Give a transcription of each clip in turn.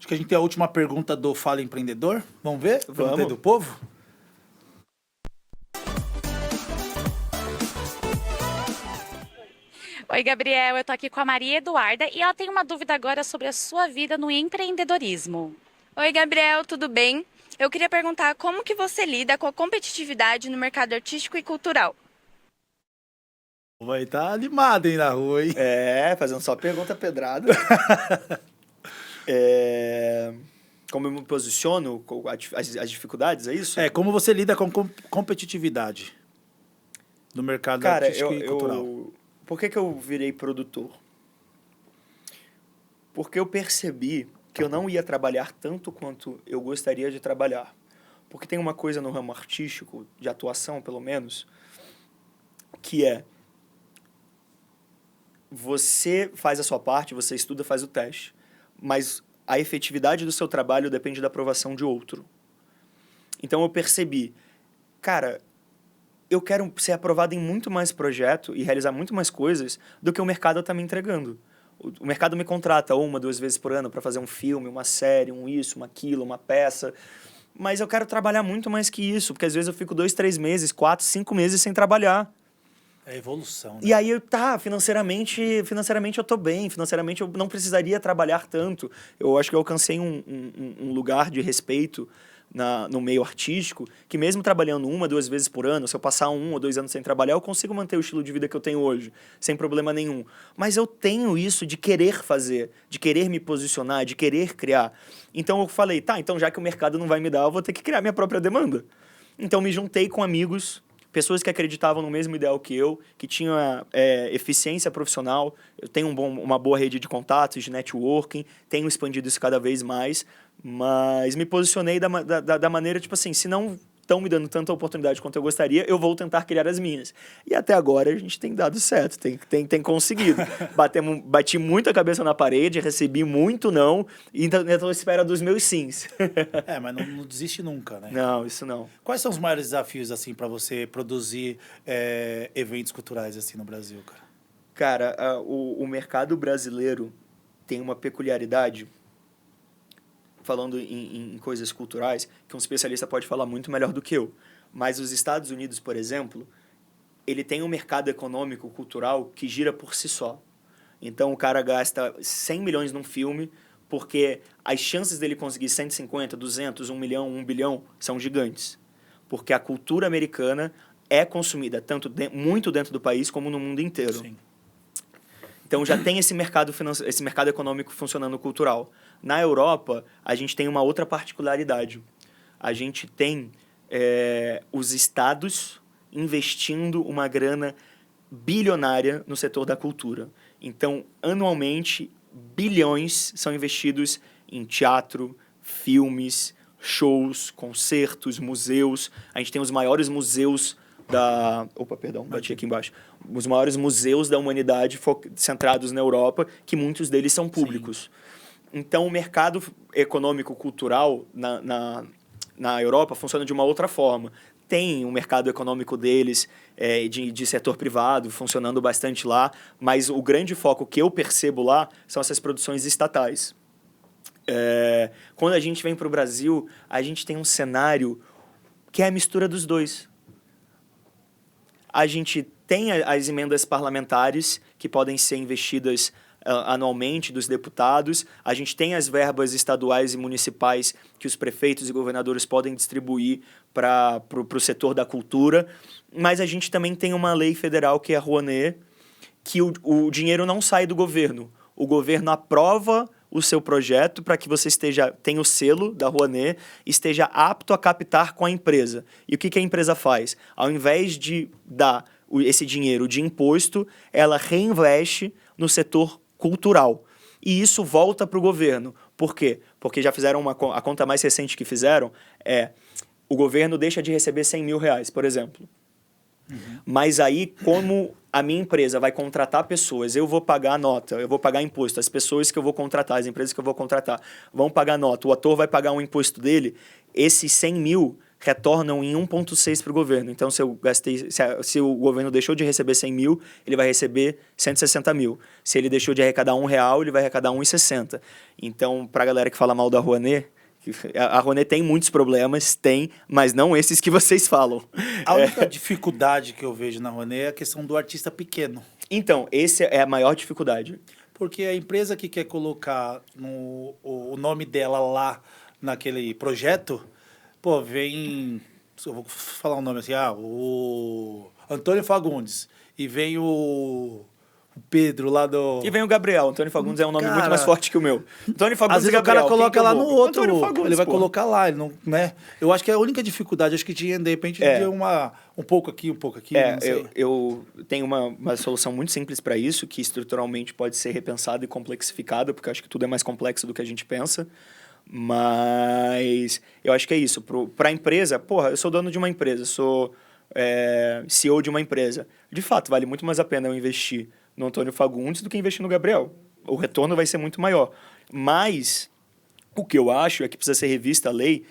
que a gente tem a última pergunta do Fala Empreendedor. Vamos ver? Pergunta aí Vamos. do povo? Oi, Gabriel, eu tô aqui com a Maria Eduarda e ela tem uma dúvida agora sobre a sua vida no empreendedorismo. Oi, Gabriel, tudo bem? Eu queria perguntar como que você lida com a competitividade no mercado artístico e cultural. Vai estar animado aí na rua, hein? Fazendo só pergunta pedrada. Como eu me posiciono, com as dificuldades, é isso? Como você lida com competitividade no mercado Cara, artístico e cultural? por que eu virei produtor? Porque eu percebi que eu não ia trabalhar tanto quanto eu gostaria de trabalhar. Porque tem uma coisa no ramo artístico, de atuação pelo menos, que é: você faz a sua parte, você estuda, faz o teste, mas a efetividade do seu trabalho depende da aprovação de outro. Então eu percebi, cara, eu quero ser aprovado em muito mais projeto e realizar muito mais coisas do que o mercado está me entregando. O mercado me contrata 1, 2 vezes por ano para fazer um filme, uma série, um aquilo, uma peça. Mas eu quero trabalhar muito mais que isso, porque às vezes eu fico 2, 3 meses, 4, 5 meses sem trabalhar. É evolução, né? E aí, financeiramente eu tô bem, financeiramente eu não precisaria trabalhar tanto. Eu acho que eu alcancei um lugar de respeito no meio artístico, que mesmo trabalhando 1, 2 vezes por ano, se eu passar 1 ou 2 anos sem trabalhar, eu consigo manter o estilo de vida que eu tenho hoje, sem problema nenhum. Mas eu tenho isso de querer fazer, de querer me posicionar, de querer criar. Então eu falei, então já que o mercado não vai me dar, eu vou ter que criar minha própria demanda. Então me juntei com amigos, pessoas que acreditavam no mesmo ideal que eu, que tinham eficiência profissional. Eu tenho uma boa rede de contatos, de networking, tenho expandido isso cada vez mais, mas me posicionei da maneira, tipo assim, se não estão me dando tanta oportunidade quanto eu gostaria, eu vou tentar criar as minhas. E até agora a gente tem dado certo, tem conseguido. Bati muito a cabeça na parede, recebi muito não, e estou à espera dos meus sims. Mas não desiste nunca, né? Não, isso não. Quais são os maiores desafios, assim, para você produzir eventos culturais, assim, no Brasil, cara? Cara, o mercado brasileiro tem uma peculiaridade, falando em coisas culturais, que um especialista pode falar muito melhor do que eu. Mas os Estados Unidos, por exemplo, ele tem um mercado econômico cultural que gira por si só. Então o cara gasta 100 milhões num filme, porque as chances dele conseguir 150, 200, 1 milhão, 1 bilhão são gigantes. Porque a cultura americana é consumida muito dentro do país como no mundo inteiro. Sim. Então já tem esse mercado econômico funcionando cultural. Na Europa, a gente tem uma outra particularidade. A gente tem os estados investindo uma grana bilionária no setor da cultura. Então, anualmente, bilhões são investidos em teatro, filmes, shows, concertos, museus. A gente tem os maiores museus bati aqui embaixo. Os maiores museus da humanidade centrados na Europa, que muitos deles são públicos. Sim. Então, o mercado econômico-cultural na Europa funciona de uma outra forma. Tem um mercado econômico deles, de setor privado, funcionando bastante lá, mas o grande foco que eu percebo lá são essas produções estatais. Quando a gente vem para o Brasil, a gente tem um cenário que é a mistura dos dois. A gente tem as emendas parlamentares que podem ser investidas anualmente dos deputados. A gente tem as verbas estaduais e municipais que os prefeitos e governadores podem distribuir para o setor da cultura. Mas a gente também tem uma lei federal, que é a Rouanet, que o dinheiro não sai do governo. O governo aprova o seu projeto para que você tenha o selo da Rouanet, esteja apto a captar com a empresa. E o que a empresa faz? Ao invés de dar esse dinheiro de imposto, ela reinveste no setor cultural. E isso volta para o governo. Por quê? Porque já fizeram a conta mais recente que fizeram o governo deixa de receber 100 mil reais, por exemplo. Uhum. Mas aí, como a minha empresa vai contratar pessoas, eu vou pagar a nota, eu vou pagar imposto, as pessoas que eu vou contratar, as empresas que eu vou contratar vão pagar nota, o ator vai pagar um imposto dele, esses 100 mil retornam em 1,6 para o governo. Então, se eu gastei, se o governo deixou de receber 100 mil, ele vai receber 160 mil. Se ele deixou de arrecadar R$1, ele vai arrecadar 1,60. Então, para a galera que fala mal da Rouanet, a Rouanet tem muitos problemas, mas não esses que vocês falam. A única dificuldade que eu vejo na Rouanet é a questão do artista pequeno. Então, essa é a maior dificuldade. Porque a empresa que quer colocar o nome dela lá naquele projeto, pô, vem... Eu vou falar um nome assim, o Antônio Fagundes. E vem o Pedro lá do... E vem o Gabriel. Antônio Fagundes é um nome Cara, muito mais forte que o meu. Antônio Fagundes às vezes e Gabriel, o cara coloca lá no outro, Antônio Fagundes, ele vai pô. colocar lá, ele não, né? Eu acho que a única dificuldade, acho que tinha, de repente, de um pouco aqui, não sei. Eu tenho uma solução muito simples para isso, que estruturalmente pode ser repensada e complexificada, porque eu acho que tudo é mais complexo do que a gente pensa. Mas eu acho que é isso. Para a empresa, porra, eu sou dono de uma empresa, sou CEO de uma empresa. De fato, vale muito mais a pena eu investir no Antônio Fagundes do que investir no Gabriel. O retorno vai ser muito maior. Mas o que eu acho é que precisa ser revista a lei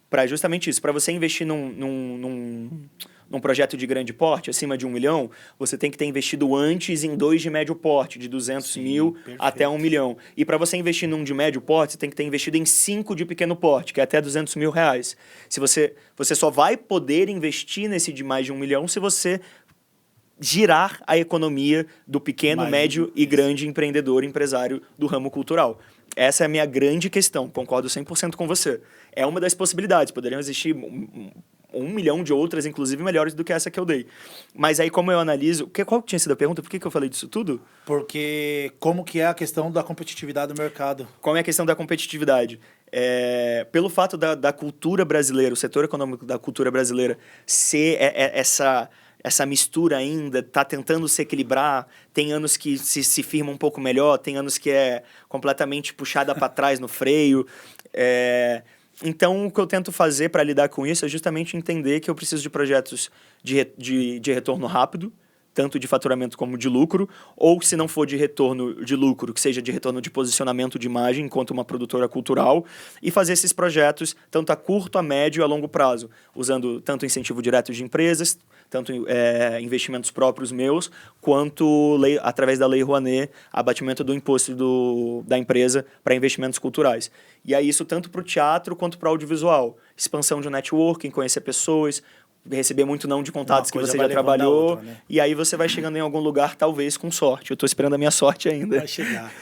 para justamente isso. Para você investir num projeto de grande porte, acima de 1 milhão, você tem que ter investido antes em 2 de médio porte, de 200 mil até 1 milhão. E para você investir num de médio porte, você tem que ter investido em 5 de pequeno porte, que é até 200 mil reais. Se você só vai poder investir nesse de mais de 1 milhão se você girar a economia do pequeno, médio e grande empreendedor, empresário do ramo cultural. Essa é a minha grande questão, concordo 100% com você. É uma das possibilidades, poderiam existir 1 milhão de outras, inclusive melhores do que essa que eu dei. Mas aí como eu analiso... Qual tinha sido a pergunta? Por que eu falei disso tudo? Porque como que é a questão da competitividade do mercado? Como é a questão da competitividade? Pelo fato da cultura brasileira, o setor econômico da cultura brasileira ser essa mistura ainda, tá tentando se equilibrar, tem anos que se firma um pouco melhor, tem anos que é completamente puxada para trás no freio. Então, o que eu tento fazer para lidar com isso é justamente entender que eu preciso de projetos de retorno rápido, tanto de faturamento como de lucro, ou se não for de retorno de lucro, que seja de retorno de posicionamento de imagem enquanto uma produtora cultural, e fazer esses projetos tanto a curto, a médio e a longo prazo, usando tanto incentivo direto de empresas, tanto investimentos próprios meus, quanto através da Lei Rouanet, abatimento do imposto da empresa para investimentos culturais. E aí isso tanto para o teatro quanto para o audiovisual. Expansão de networking, conhecer pessoas, receber muito não de contatos que você já trabalhou, outra, né? E aí você vai chegando em algum lugar, talvez com sorte. Eu estou esperando a minha sorte ainda. Vai chegar.